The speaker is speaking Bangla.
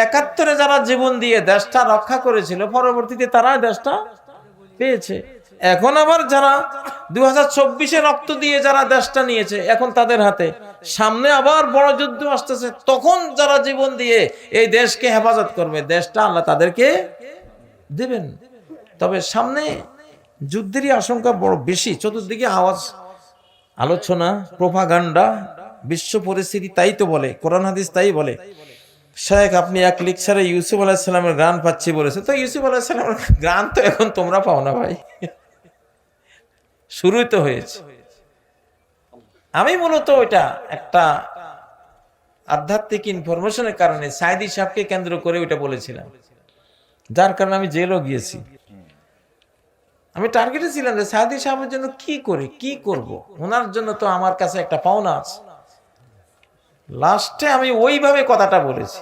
71-এ যারা জীবন দিয়ে দেশটা রক্ষা করেছিল, পরবর্তীতে তারা দেশটা পেয়েছে। এখন আবার যারা 2024-এ রক্ত দিয়ে যারা দেশটা নিয়েছে, এখন তাদের হাতে। সামনে আবার বড় যুদ্ধ আসতেছে, তখন যারা জীবন দিয়ে এই দেশকে হেফাজত করবে, দেশটা আল্লাহ তাদেরকে দিবেন। তবে সামনে যুদ্ধেরই আশঙ্কা বড় বেশি। চতুর্দিকে আওয়াজ, আলোচনা, প্রোপাগান্ডা, বিশ্ব পরিস্থিতি তাই তো বলে, কোরআন হাদিস তাই বলে। শেখ আপনি এক লেকচারে ইউসুফ আলাইহিস সালামের গান পাচ্ছি বলেছে, তো ইউসুফ আলাইহিস সালামের গান তো এখন তোমরা পাও না ভাই, শুরুই তো হয়েছে। আমি মূলত ওইটা একটা আধ্যাত্মিক ইনফরমেশনের কারণে সাইদি সাহেবকে কেন্দ্র করে ওইটা বলেছিলাম, যার কারণে আমি জেলও গিয়েছি। আমি টার্গেটে ছিলাম যে সাইদি সাহেবের জন্য কি করে কি করব, ওনার জন্য তো আমার কাছে একটা পাওনা আছে। লাস্টে আমি ওইভাবে কথাটা বলেছি।